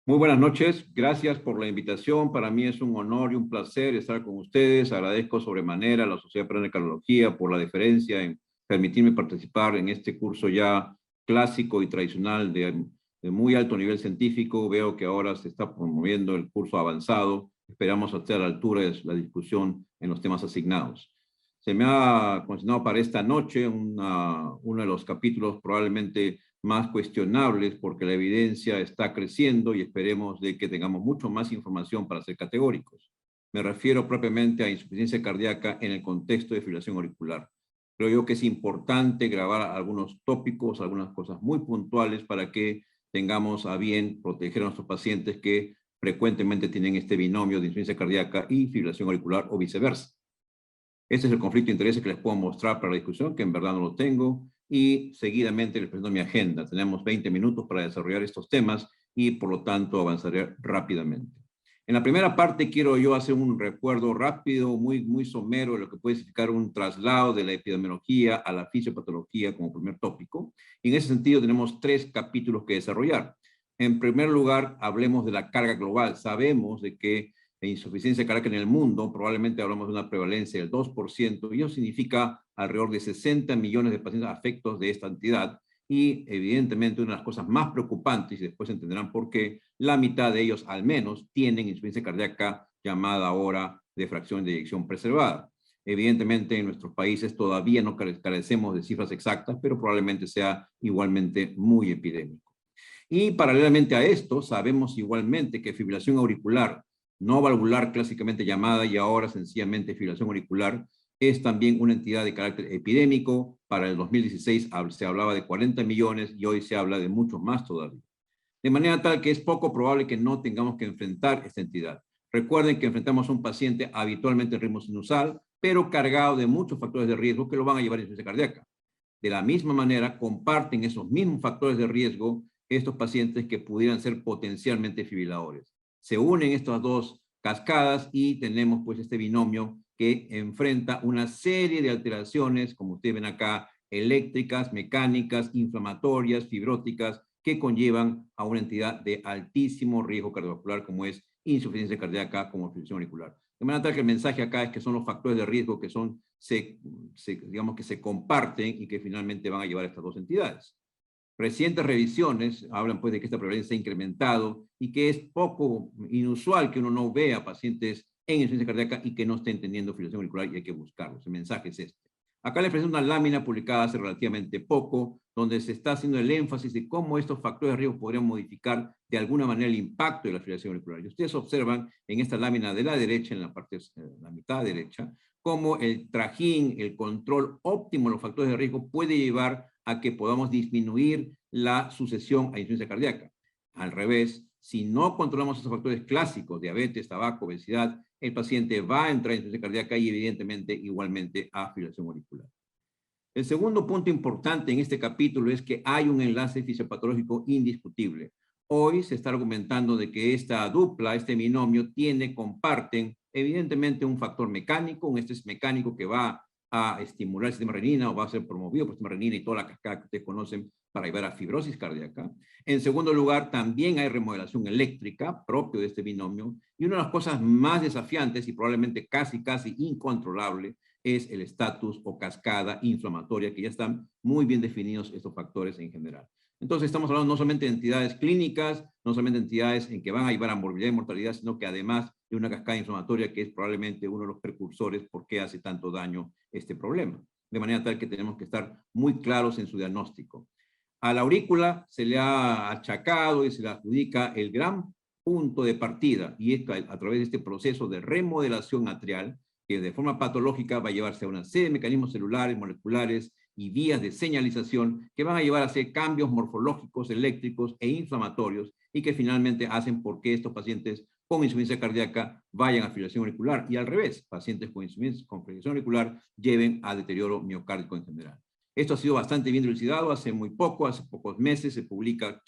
Muy buenas noches, gracias por la invitación. Para mí es un honor y un placer estar con ustedes. Agradezco sobremanera a la Sociedad Peruana de Cardiología por la deferencia en permitirme participar en este curso ya clásico y tradicional de muy alto nivel científico. Veo que ahora se está promoviendo el curso avanzado. Esperamos estar a la altura de la discusión en los temas asignados. Se me ha consignado para esta noche uno de los capítulos probablemente más cuestionables porque la evidencia está creciendo y esperemos de que tengamos mucho más información para ser categóricos. Me refiero propiamente a insuficiencia cardíaca en el contexto de fibrilación auricular. Creo yo que es importante grabar algunos tópicos, algunas cosas muy puntuales para que tengamos a bien proteger a nuestros pacientes que frecuentemente tienen este binomio de insuficiencia cardíaca y fibrilación auricular o viceversa. Este es el conflicto de intereses que les puedo mostrar para la discusión, que en verdad no lo tengo, y seguidamente les presento mi agenda. Tenemos 20 minutos para desarrollar estos temas y por lo tanto avanzaré rápidamente. En la primera parte quiero yo hacer un recuerdo rápido, muy somero de lo que puede significar un traslado de la epidemiología a la fisiopatología como primer tópico. Y en ese sentido tenemos 3 capítulos que desarrollar. En primer lugar, hablemos de la carga global. Sabemos de que insuficiencia cardíaca en el mundo, probablemente hablamos de una prevalencia del 2%, y eso significa alrededor de 60 millones de pacientes afectos de esta entidad, y evidentemente una de las cosas más preocupantes, y después entenderán por qué, la mitad de ellos al menos tienen insuficiencia cardíaca llamada ahora de fracción de eyección preservada. Evidentemente en nuestros países todavía no carecemos de cifras exactas, pero probablemente sea igualmente muy epidémico. Y paralelamente a esto, sabemos igualmente que fibrilación auricular no valvular clásicamente llamada y ahora sencillamente fibrilación auricular, es también una entidad de carácter epidémico. Para el 2016 se hablaba de 40 millones y hoy se habla de mucho más todavía. De manera tal que es poco probable que no tengamos que enfrentar esta entidad. Recuerden que enfrentamos a un paciente habitualmente en ritmo sinusal, pero cargado de muchos factores de riesgo que lo van a llevar a insuficiencia cardíaca. De la misma manera, comparten esos mismos factores de riesgo estos pacientes que pudieran ser potencialmente fibriladores. Se unen estas dos cascadas y tenemos pues este binomio que enfrenta una serie de alteraciones, como ustedes ven acá, eléctricas, mecánicas, inflamatorias, fibróticas, que conllevan a una entidad de altísimo riesgo cardiovascular como es insuficiencia cardíaca, como fibrilación auricular. De manera tal que el mensaje acá es que son los factores de riesgo que digamos que se comparten y que finalmente van a llevar a estas dos entidades. Recientes revisiones hablan pues de que esta prevalencia se ha incrementado y que es poco inusual que uno no vea pacientes en insuficiencia cardíaca y que no estén teniendo fibrilación auricular y hay que buscarlos. El mensaje es este. Acá les presento una lámina publicada hace relativamente poco, donde se está haciendo el énfasis de cómo estos factores de riesgo podrían modificar de alguna manera el impacto de la fibrilación auricular. Y ustedes observan en esta lámina de la derecha, en la parte, la mitad derecha, cómo el trajín, el control óptimo de los factores de riesgo puede llevar a que podamos disminuir la sucesión a insuficiencia cardíaca. Al revés, si no controlamos esos factores clásicos, diabetes, tabaco, obesidad, el paciente va a entrar en insuficiencia cardíaca y evidentemente igualmente a fibrilación auricular. El segundo punto importante en este capítulo es que hay un enlace fisiopatológico indiscutible. Hoy se está argumentando de que esta dupla, este binomio, comparten evidentemente un factor mecánico, un estrés mecánico que va a estimular el sistema renina o va a ser promovido por el sistema renina y toda la cascada que ustedes conocen para llevar a fibrosis cardíaca. En segundo lugar, también hay remodelación eléctrica propio de este binomio y una de las cosas más desafiantes y probablemente casi incontrolable es el estatus o cascada inflamatoria, que ya están muy bien definidos estos factores en general. Entonces estamos hablando no solamente de entidades clínicas, no solamente de entidades en que van a llevar a morbilidad y mortalidad, sino que además de una cascada inflamatoria que es probablemente uno de los precursores por qué hace tanto daño este problema. De manera tal que tenemos que estar muy claros en su diagnóstico. A la aurícula se le ha achacado y se le adjudica el gran punto de partida, y es a través de este proceso de remodelación atrial, que de forma patológica va a llevarse a una serie de mecanismos celulares, moleculares y vías de señalización que van a llevar a hacer cambios morfológicos, eléctricos e inflamatorios y que finalmente hacen por que estos pacientes con insuficiencia cardíaca vayan a fibrilación auricular y al revés, pacientes con fibrilación auricular lleven a deterioro miocárdico en general. Esto ha sido bastante bien dilucidado hace muy poco, hace pocos meses se publica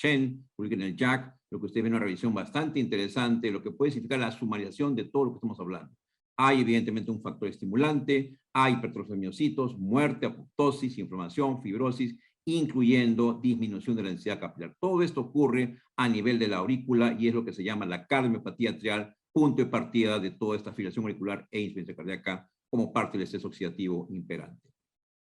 publica en el JACC, lo que ustedes ven una revisión bastante interesante, lo que puede significar la sumarización de todo lo que estamos hablando. Hay evidentemente un factor estimulante, hay hipertrofia de miocitos, muerte, apoptosis, inflamación, fibrosis incluyendo disminución de la densidad capilar. Todo esto ocurre a nivel de la aurícula y es lo que se llama la cardiomiopatía atrial, punto de partida de toda esta fibrilación auricular e insuficiencia cardíaca como parte del estrés oxidativo imperante.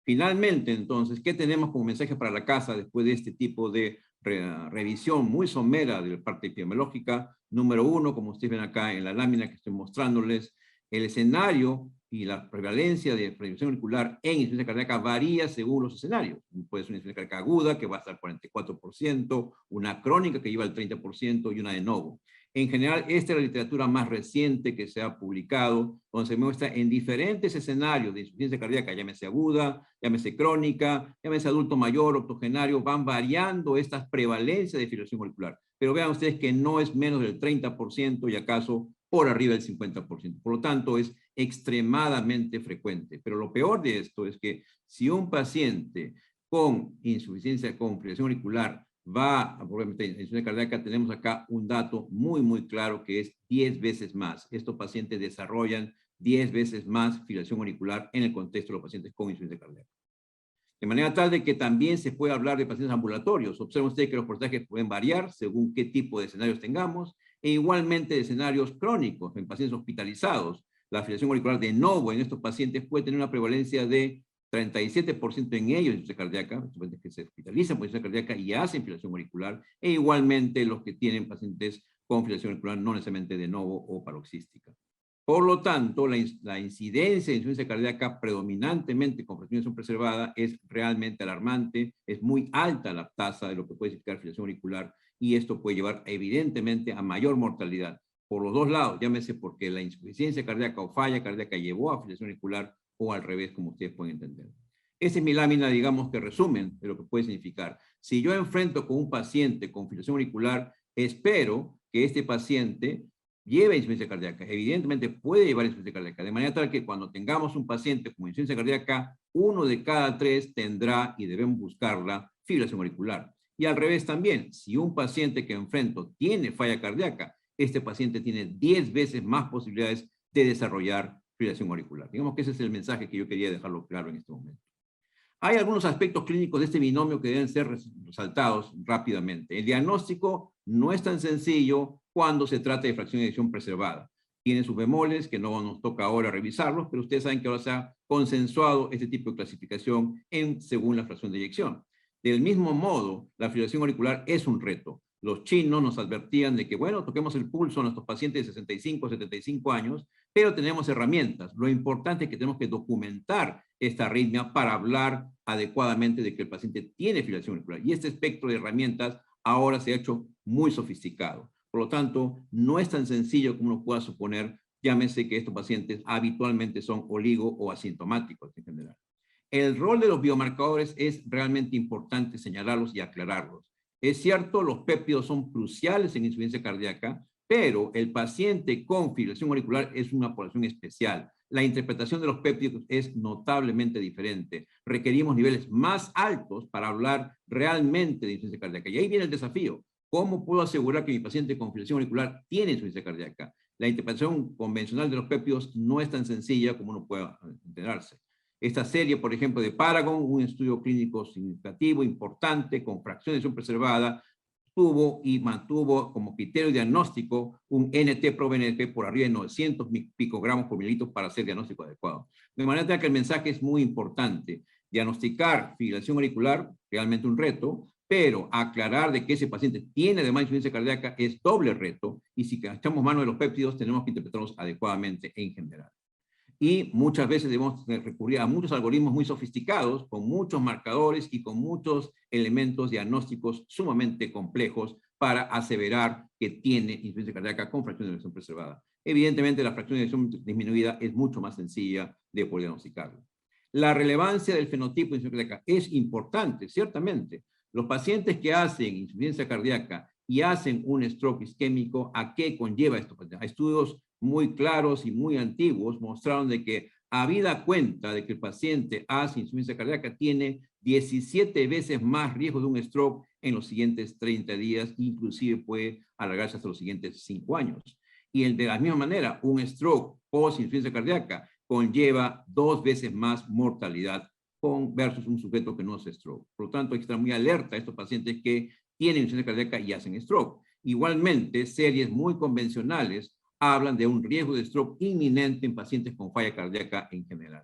Finalmente, entonces, ¿qué tenemos como mensaje para la casa después de este tipo de revisión muy somera de la parte epidemiológica? Número uno, como ustedes ven acá en la lámina que estoy mostrándoles, el escenario y la prevalencia de fibrilación auricular en insuficiencia cardíaca varía según los escenarios. Puede ser una insuficiencia cardíaca aguda, que va a estar 44%, una crónica que lleva al 30% y una de novo. En general, esta es la literatura más reciente que se ha publicado, donde se muestra en diferentes escenarios de insuficiencia cardíaca, llámese aguda, llámese crónica, llámese adulto mayor, octogenario, van variando estas prevalencias de fibrilación auricular. Pero vean ustedes que no es menos del 30% y acaso por arriba del 50%. Por lo tanto, es extremadamente frecuente. Pero lo peor de esto es que si un paciente con insuficiencia, con fibrilación auricular, va a probablemente insuficiencia cardíaca, tenemos acá un dato muy claro que es 10 veces más. Estos pacientes desarrollan 10 veces más fibrilación auricular en el contexto de los pacientes con insuficiencia cardíaca. De manera tal de que también se puede hablar de pacientes ambulatorios. Observen ustedes que los porcentajes pueden variar según qué tipo de escenarios tengamos, e igualmente de escenarios crónicos en pacientes hospitalizados. La fibrilación auricular de novo en estos pacientes puede tener una prevalencia de 37% en ellos, insuficiencia cardíaca, pacientes que se hospitalizan por insuficiencia cardíaca y hacen fibrilación auricular, e igualmente los que tienen pacientes con fibrilación auricular no necesariamente de novo o paroxística. Por lo tanto, la incidencia de insuficiencia cardíaca predominantemente con fracción preservada es realmente alarmante, es muy alta la tasa de lo que puede significar fibrilación auricular y esto puede llevar evidentemente a mayor mortalidad por los dos lados, llámese porque la insuficiencia cardíaca o falla cardíaca llevó a fibrilación auricular o al revés, como ustedes pueden entender. Esta es mi lámina, digamos, que resumen de lo que puede significar. Si yo enfrento con un paciente con fibrilación auricular, espero que este paciente lleva insuficiencia cardíaca. Evidentemente puede llevar insuficiencia cardíaca, de manera tal que cuando tengamos un paciente con insuficiencia cardíaca, 1 de cada 3 tendrá y debemos buscarla fibrilación auricular. Y al revés también, si un paciente que enfrento tiene falla cardíaca, este paciente tiene 10 veces más posibilidades de desarrollar fibrilación auricular. Digamos que ese es el mensaje que yo quería dejarlo claro en este momento. Hay algunos aspectos clínicos de este binomio que deben ser resaltados rápidamente. El diagnóstico no es tan sencillo cuando se trata de fracción de eyección preservada. Tiene sus bemoles que no nos toca ahora revisarlos, pero ustedes saben que ahora se ha consensuado este tipo de clasificación según la fracción de eyección. Del mismo modo, la fibrilación auricular es un reto. Los chinos nos advertían de que, bueno, toquemos el pulso a nuestros pacientes de 65, 75 años, pero tenemos herramientas. Lo importante es que tenemos que documentar esta arritmia para hablar adecuadamente de que el paciente tiene fibrilación auricular. Y este espectro de herramientas ahora se ha hecho muy sofisticado. Por lo tanto, no es tan sencillo como uno pueda suponer, llámese que estos pacientes habitualmente son oligo o asintomáticos en general. El rol de los biomarcadores es realmente importante señalarlos y aclararlos. Es cierto, los péptidos son cruciales en insuficiencia cardíaca, pero el paciente con fibrilación auricular es una población especial. La interpretación de los péptidos es notablemente diferente. Requerimos niveles más altos para hablar realmente de insuficiencia cardíaca. Y ahí viene el desafío. ¿Cómo puedo asegurar que mi paciente con fibrilación auricular tiene insuficiencia cardíaca? La interpretación convencional de los péptidos no es tan sencilla como uno pueda enterarse. Esta serie, por ejemplo, de Paragon, un estudio clínico significativo, importante, con fracción de eyección preservada, tuvo y mantuvo como criterio diagnóstico un NT-proBNP por arriba de 900 picogramos por mililitro para hacer diagnóstico adecuado. De manera que el mensaje es muy importante. Diagnosticar fibrilación auricular, realmente un reto, pero aclarar de que ese paciente tiene además insuficiencia cardíaca es doble reto, y si echamos mano de los péptidos tenemos que interpretarlos adecuadamente en general. Y muchas veces debemos recurrir a muchos algoritmos muy sofisticados, con muchos marcadores y con muchos elementos diagnósticos sumamente complejos para aseverar que tiene insuficiencia cardíaca con fracción de eyección preservada. Evidentemente, la fracción de eyección disminuida es mucho más sencilla de poder diagnosticarlo. La relevancia del fenotipo de insuficiencia cardíaca es importante, ciertamente. Los pacientes que hacen insuficiencia cardíaca y hacen un stroke isquémico, ¿a qué conlleva esto? A estudios muy claros y muy antiguos mostraron de que habida cuenta de que el paciente hace insuficiencia cardíaca tiene 17 veces más riesgo de un stroke en los siguientes 30 días, inclusive puede alargarse hasta los siguientes 5 años. Y de la misma manera, un stroke post insuficiencia cardíaca conlleva 2 veces más mortalidad versus un sujeto que no hace stroke. Por lo tanto, hay que estar muy alerta a estos pacientes que tienen insuficiencia cardíaca y hacen stroke. Igualmente, series muy convencionales hablan de un riesgo de stroke inminente en pacientes con falla cardíaca en general.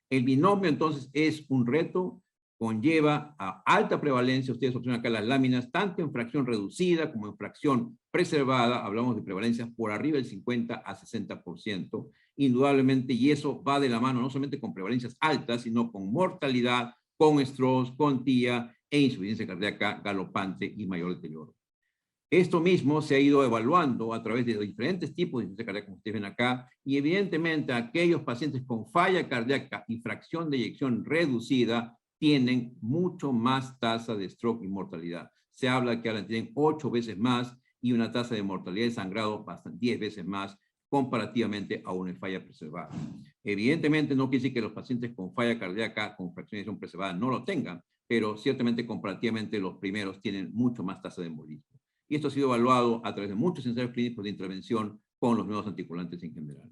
El binomio, entonces, es un reto, conlleva a alta prevalencia, ustedes observan acá las láminas, tanto en fracción reducida como en fracción preservada, hablamos de prevalencias por arriba del 50 a 60%, indudablemente, y eso va de la mano no solamente con prevalencias altas, sino con mortalidad, con strokes, con TIA e insuficiencia cardíaca galopante y mayor deterioro. Esto mismo se ha ido evaluando a través de diferentes tipos de insuficiencia cardíaca, como ustedes ven acá, y evidentemente aquellos pacientes con falla cardíaca y fracción de eyección reducida tienen mucho más tasa de stroke y mortalidad. Se habla que ahora tienen 8 veces más y una tasa de mortalidad de sangrado 10 veces más comparativamente a una falla preservada. Evidentemente no quiere decir que los pacientes con falla cardíaca con fracción de eyección preservada no lo tengan, pero ciertamente comparativamente los primeros tienen mucho más tasa de embolismo. Y esto ha sido evaluado a través de muchos ensayos clínicos de intervención con los nuevos anticoagulantes en general.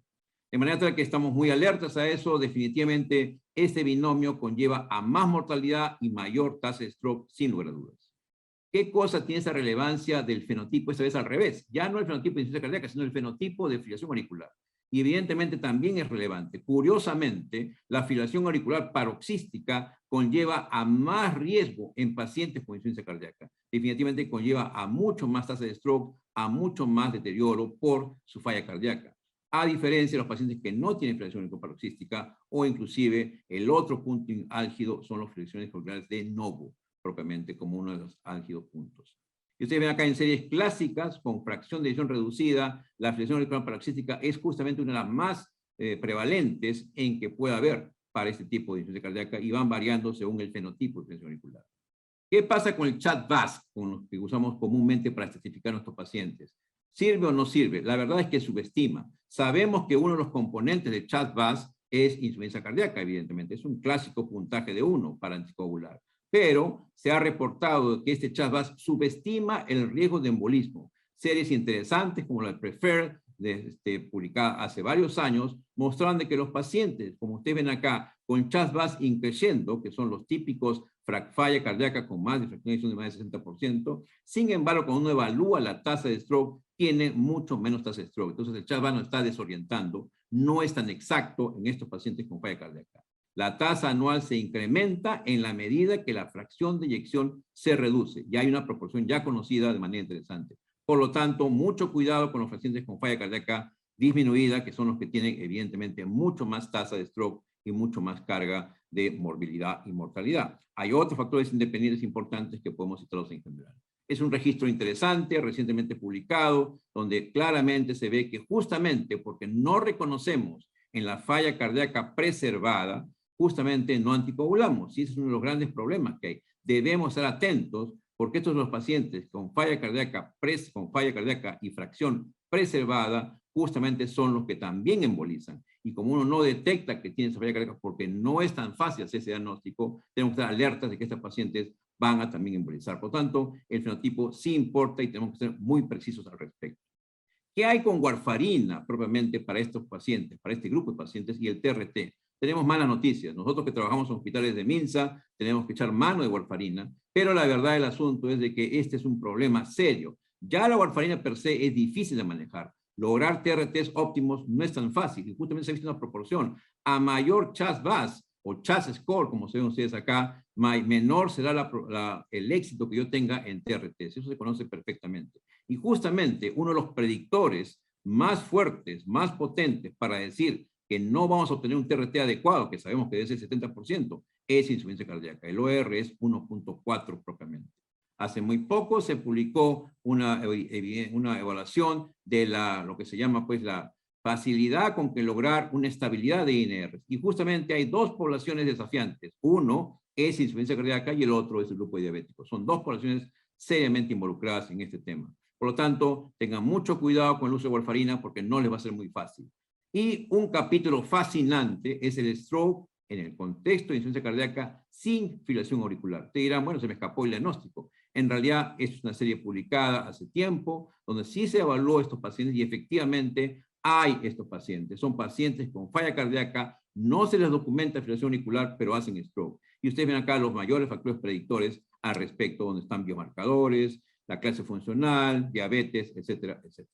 De manera tal que estamos muy alertas a eso. Definitivamente, este binomio conlleva a más mortalidad y mayor tasa de stroke, sin lugar a dudas. ¿Qué cosa tiene esa relevancia del fenotipo? Esta vez al revés. Ya no el fenotipo de insuficiencia cardíaca, sino el fenotipo de fibrilación auricular. Y evidentemente también es relevante. Curiosamente, la fibrilación auricular paroxística conlleva a más riesgo en pacientes con insuficiencia cardíaca. Definitivamente conlleva a mucho más tasa de stroke, a mucho más deterioro por su falla cardíaca. A diferencia de los pacientes que no tienen fibrilación auricular paroxística, o inclusive el otro punto álgido son las fibrilaciones auriculares de novo, propiamente como uno de los álgidos puntos. Y ustedes ven acá en series clásicas con fracción de eyección reducida, la fibrilación auricular paroxística es justamente una de las más prevalentes en que pueda haber para este tipo de insuficiencia cardíaca y van variando según el fenotipo de fibrilación auricular. ¿Qué pasa con el CHA2-VASc, con los que usamos comúnmente para estratificar a nuestros pacientes? ¿Sirve o no sirve? La verdad es que subestima. Sabemos que uno de los componentes del CHA2-VASc es insuficiencia cardíaca, evidentemente. Es un clásico puntaje de 1 para anticoagular. Pero se ha reportado que este CHA2-VASc subestima el riesgo de embolismo. Series interesantes como la PREFER, publicada hace varios años, mostraron de que los pacientes, como ustedes ven acá, con CHA2-VASc increciendo, que son los típicos falla cardíaca con más de fracción de más del 60%, sin embargo, cuando uno evalúa la tasa de stroke, tiene mucho menos tasa de stroke. Entonces, el CHA2-VASc nos está desorientando, no es tan exacto en estos pacientes con falla cardíaca. La tasa anual se incrementa en la medida que la fracción de eyección se reduce. Ya hay una proporción ya conocida de manera interesante. Por lo tanto, mucho cuidado con los pacientes con falla cardíaca disminuida, que son los que tienen evidentemente mucho más tasa de stroke y mucho más carga de morbilidad y mortalidad. Hay otros factores independientes importantes que podemos citarlos en general. Es un registro interesante, recientemente publicado, donde claramente se ve que justamente porque no reconocemos en la falla cardíaca preservada, justamente no anticoagulamos. Y ese es uno de los grandes problemas que hay. Debemos estar atentos porque estos son los pacientes con falla cardíaca y fracción preservada justamente son los que también embolizan. Y como uno no detecta que tienen esa falla cardíaca porque no es tan fácil hacer ese diagnóstico, tenemos que estar alertas de que estos pacientes van a también embolizar. Por tanto, el fenotipo sí importa y tenemos que ser muy precisos al respecto. ¿Qué hay con warfarina propiamente para estos pacientes, para este grupo de pacientes y el TRT? Tenemos malas noticias. Nosotros que trabajamos en hospitales de Minsa tenemos que echar mano de warfarina, pero la verdad del asunto es de que este es un problema serio. Ya la warfarina per se es difícil de manejar. Lograr TRTs óptimos no es tan fácil y justamente se ha visto una proporción. A mayor CHA2-VASc o CHA2-SCORE, como se ven ustedes acá, menor será el éxito que yo tenga en TRTs. Eso se conoce perfectamente. Y justamente uno de los predictores más fuertes, más potentes para decir que no vamos a obtener un TRT adecuado, que sabemos que es el 70%, es insuficiencia cardíaca. El OR es 1.4 propiamente. Hace muy poco se publicó una evaluación de lo que se llama pues la facilidad con que lograr una estabilidad de INR. Y justamente hay dos poblaciones desafiantes. Uno es insuficiencia cardíaca y el otro es el grupo diabético. Son dos poblaciones seriamente involucradas en este tema. Por lo tanto, tengan mucho cuidado con el uso de warfarina porque no les va a ser muy fácil. Y un capítulo fascinante es el stroke en el contexto de insuficiencia cardíaca sin fibrilación auricular. Te dirán, bueno, se me escapó el diagnóstico. En realidad, es una serie publicada hace tiempo, donde sí se evaluó a estos pacientes y efectivamente hay estos pacientes. Son pacientes con falla cardíaca, no se les documenta fibrilación auricular, pero hacen stroke. Y ustedes ven acá los mayores factores predictores al respecto, donde están biomarcadores, la clase funcional, diabetes, etcétera, etcétera.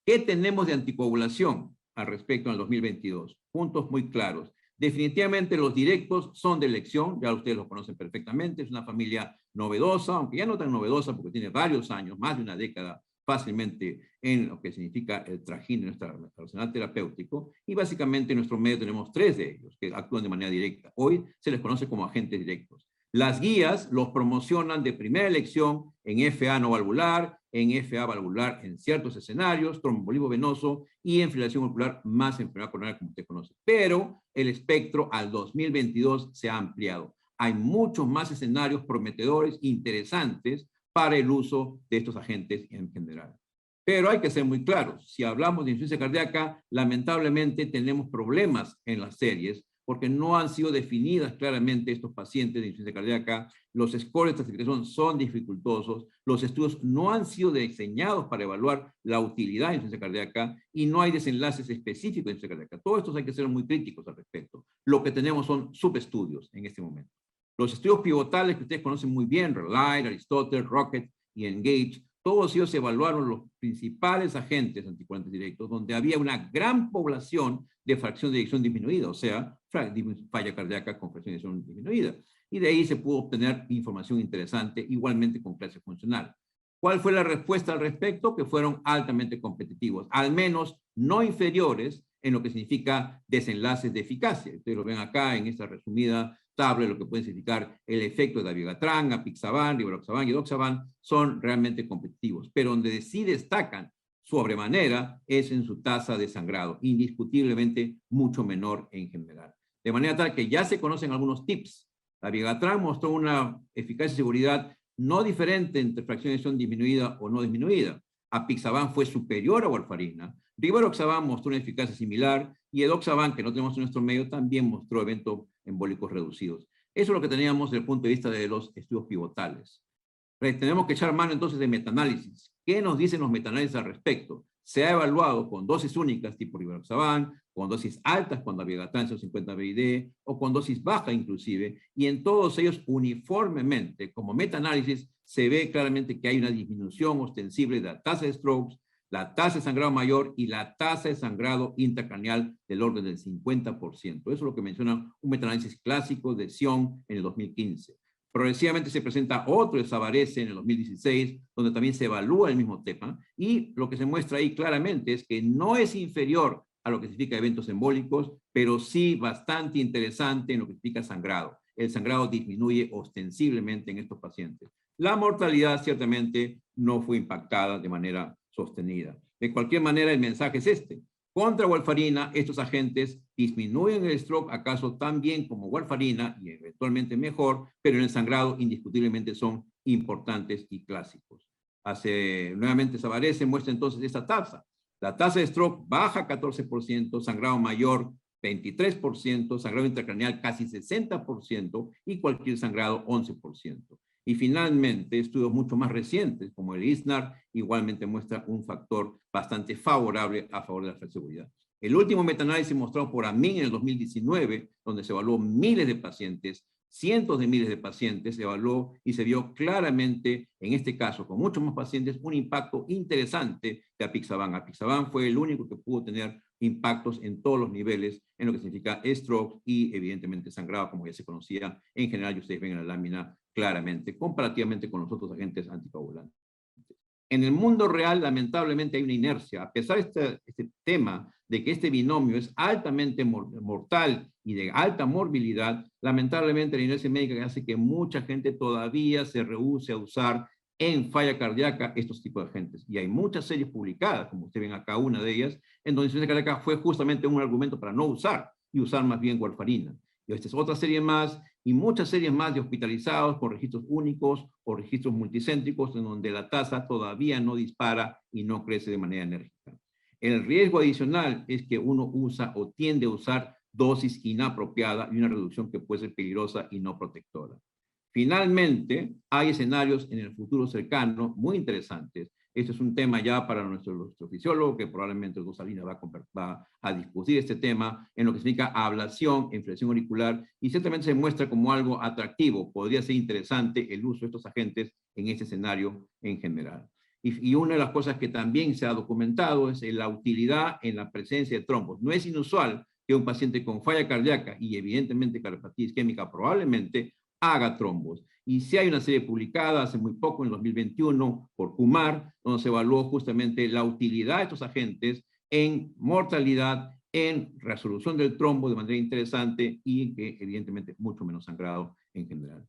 ¿Qué tenemos de anticoagulación al respecto en el 2022? Puntos muy claros. Definitivamente los directos son de elección, ya ustedes los conocen perfectamente, es una familia novedosa, aunque ya no tan novedosa porque tiene varios años, más de una década fácilmente en lo que significa el trajín de nuestro arsenal terapéutico, y básicamente en nuestro medio tenemos 3 de ellos que actúan de manera directa. Hoy se les conoce como agentes directos. Las guías los promocionan de primera elección en FA no valvular, en FA valvular en ciertos escenarios, tromboembolismo venoso y en fibrilación auricular más enfermedad coronaria como usted conoce. Pero el espectro al 2022 se ha ampliado. Hay muchos más escenarios prometedores, interesantes para el uso de estos agentes en general. Pero hay que ser muy claros. Si hablamos de insuficiencia cardíaca, lamentablemente tenemos problemas en las series porque no han sido definidas claramente estos pacientes de insuficiencia cardíaca, los scores de clasificación son dificultosos, los estudios no han sido diseñados para evaluar la utilidad de insuficiencia cardíaca y no hay desenlaces específicos de insuficiencia cardíaca. Todos estos hay que ser muy críticos al respecto. Lo que tenemos son subestudios en este momento. Los estudios pivotales que ustedes conocen muy bien, RELIGHT, Aristotle, Rocket y ENGAGE, todos ellos evaluaron los principales agentes anticoagulantes directos, donde había una gran población de fracción de eyección disminuida, o sea, falla cardíaca con fracción de eyección disminuida. Y de ahí se pudo obtener información interesante, igualmente con clase funcional. ¿Cuál fue la respuesta al respecto? Que fueron altamente competitivos, al menos no inferiores en lo que significa desenlaces de eficacia. Ustedes lo ven acá en esta resumida tabla, lo que puede significar el efecto de dabigatran, apixaban, rivaroxaban y edoxaban, son realmente competitivos. Pero donde sí destacan sobremanera es en su tasa de sangrado, indiscutiblemente mucho menor en general. De manera tal que ya se conocen algunos tips. Dabigatran mostró una eficacia y seguridad no diferente entre fracción de eyección disminuida o no disminuida. Apixaban fue superior a warfarina. Rivaroxaban mostró una eficacia similar y edoxaban, que no tenemos en nuestro medio, también mostró eventos embólicos reducidos. Eso es lo que teníamos desde el punto de vista de los estudios pivotales. Tenemos que echar mano entonces de metaanálisis. ¿Qué nos dicen los metaanálisis al respecto? Se ha evaluado con dosis únicas tipo rivaroxaban, con dosis altas cuando dabigatran 150 BID o con dosis baja inclusive, y en todos ellos uniformemente, como metaanálisis, se ve claramente que hay una disminución ostensible de la tasa de strokes, la tasa de sangrado mayor y la tasa de sangrado intracraneal del orden del 50%. Eso es lo que menciona un metaanálisis clásico de Sion en el 2015. Progresivamente se presenta otro de Savarese en el 2016, donde también se evalúa el mismo tema, y lo que se muestra ahí claramente es que no es inferior a lo que significa eventos embólicos, pero sí bastante interesante en lo que significa sangrado. El sangrado disminuye ostensiblemente en estos pacientes. La mortalidad ciertamente no fue impactada de manera sostenida. De cualquier manera, el mensaje es este. Contra warfarina, estos agentes disminuyen el stroke acaso tan bien como warfarina y eventualmente mejor, pero en el sangrado indiscutiblemente son importantes y clásicos. Nuevamente Savarese muestra entonces esta tasa. La tasa de stroke baja 14%, sangrado mayor 23%, sangrado intracraneal casi 60% y cualquier sangrado 11%. Y finalmente, estudios mucho más recientes, como el ISNAR, igualmente muestra un factor bastante favorable a favor de la seguridad. El último metaanálisis mostrado por Amin en el 2019, donde se evaluó miles de pacientes, cientos de miles de pacientes, se evaluó y se vio claramente, en este caso, con muchos más pacientes, un impacto interesante de apixaban. Apixaban fue el único que pudo tener impactos en todos los niveles, en lo que significa stroke y evidentemente sangrado, como ya se conocía en general, y ustedes ven en la lámina claramente, comparativamente con los otros agentes anticoagulantes. En el mundo real, lamentablemente, hay una inercia. A pesar de este tema de que este binomio es altamente mortal y de alta morbilidad, lamentablemente la inercia médica hace que mucha gente todavía se rehúse a usar en falla cardíaca estos tipos de agentes. Y hay muchas series publicadas, como ustedes ven acá, una de ellas, en donde la insuficiencia cardíaca fue justamente un argumento para no usar y usar más bien warfarina. Y esta es otra serie más, y muchas series más de hospitalizados con registros únicos o registros multicéntricos, en donde la tasa todavía no dispara y no crece de manera enérgica. El riesgo adicional es que uno usa o tiende a usar dosis inapropiada y una reducción que puede ser peligrosa y no protectora. Finalmente, hay escenarios en el futuro cercano muy interesantes, Este es un tema ya para nuestro fisiólogo, que probablemente el doctor Salinas va a discutir este tema en lo que significa ablación en fibrilación auricular, y ciertamente se muestra como algo atractivo. Podría ser interesante el uso de estos agentes en este escenario en general. Y una de las cosas que también se ha documentado es la utilidad en la presencia de trombos. No es inusual que un paciente con falla cardíaca y evidentemente cardiopatía isquémica probablemente haga trombos. Y sí hay una serie publicada hace muy poco, en 2021, por Kumar, donde se evaluó justamente la utilidad de estos agentes en mortalidad, en resolución del trombo de manera interesante y que evidentemente mucho menos sangrado en general.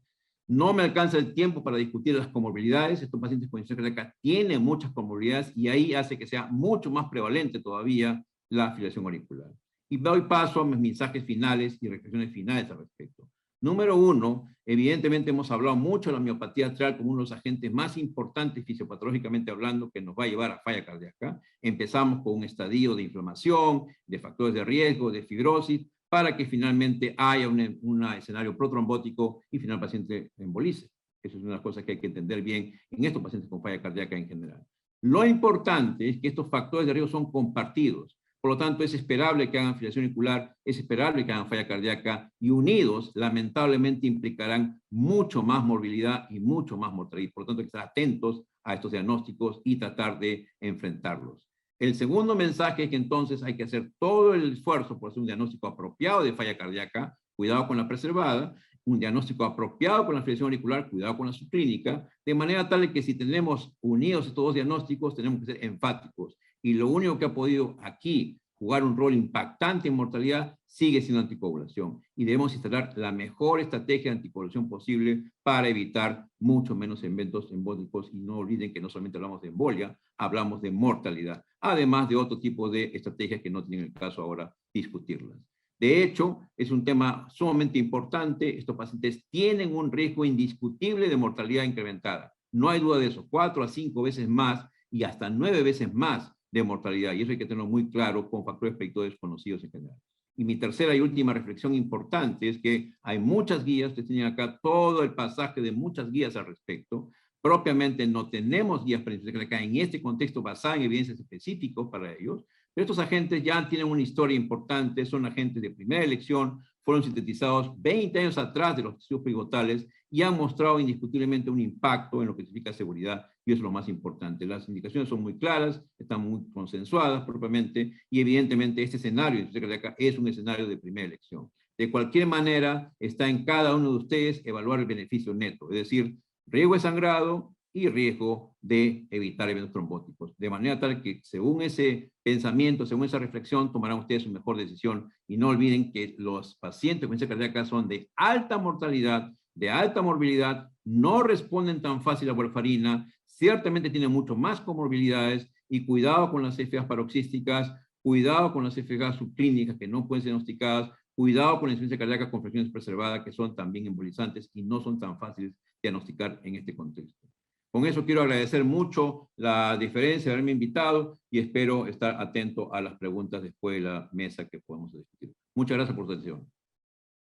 No me alcanza el tiempo para discutir las comorbilidades. Estos pacientes con insuficiencia cardíaca tienen muchas comorbilidades y ahí hace que sea mucho más prevalente todavía la fibrilación auricular. Y doy paso a mis mensajes finales y reflexiones finales al respecto. Número uno, evidentemente hemos hablado mucho de la miopatía atrial como uno de los agentes más importantes fisiopatológicamente hablando que nos va a llevar a falla cardíaca. Empezamos con un estadio de inflamación, de factores de riesgo, de fibrosis, para que finalmente haya un escenario protrombótico y finalmente el paciente embolice. Eso es una de las cosas que hay que entender bien en estos pacientes con falla cardíaca en general. Lo importante es que estos factores de riesgo son compartidos. Por lo tanto, es esperable que hagan fibrilación auricular, es esperable que hagan falla cardíaca, y unidos, lamentablemente, implicarán mucho más morbilidad y mucho más mortalidad. Por lo tanto, hay que estar atentos a estos diagnósticos y tratar de enfrentarlos. El segundo mensaje es que entonces hay que hacer todo el esfuerzo por hacer un diagnóstico apropiado de falla cardíaca, cuidado con la preservada, un diagnóstico apropiado con la fibrilación auricular, cuidado con la subclínica, de manera tal que si tenemos unidos estos dos diagnósticos, tenemos que ser enfáticos. Y lo único que ha podido aquí jugar un rol impactante en mortalidad sigue siendo anticoagulación. Y debemos instalar la mejor estrategia de anticoagulación posible para evitar mucho menos eventos embólicos. Y no olviden que no solamente hablamos de embolia, hablamos de mortalidad. Además de otro tipo de estrategias que no tienen el caso ahora discutirlas. De hecho, es un tema sumamente importante. Estos pacientes tienen un riesgo indiscutible de mortalidad incrementada. No hay duda de eso. 4 a 5 veces más y hasta 9 veces más de mortalidad, y eso hay que tenerlo muy claro con factores predictores conocidos en general. Y mi tercera y última reflexión importante es que hay muchas guías, ustedes tienen acá todo el pasaje de muchas guías al respecto. Propiamente no tenemos guías para acá en este contexto basadas en evidencias específicas para ellos, pero estos agentes ya tienen una historia importante, son agentes de primera elección, fueron sintetizados 20 años atrás de los estudios pivotales y han mostrado indiscutiblemente un impacto en lo que significa seguridad, y eso es lo más importante. Las indicaciones son muy claras, están muy consensuadas propiamente, y evidentemente este escenario es un escenario de primera elección. De cualquier manera, está en cada uno de ustedes evaluar el beneficio neto, es decir, riesgo de sangrado y riesgo de evitar eventos trombóticos. De manera tal que según ese pensamiento, según esa reflexión, tomarán ustedes su mejor decisión. Y no olviden que los pacientes con insuficiencia cardíaca son de alta mortalidad, de alta morbilidad, no responden tan fácil a warfarina, ciertamente tienen mucho más comorbilidades, y cuidado con las FA paroxísticas, cuidado con las FA subclínicas que no pueden ser diagnosticadas, cuidado con la insuficiencia cardíaca con fracciones preservadas que son también embolizantes y no son tan fáciles de diagnosticar en este contexto. Con eso quiero agradecer mucho la diferencia de haberme invitado y espero estar atento a las preguntas después de la mesa que podamos discutir. Muchas gracias por su atención.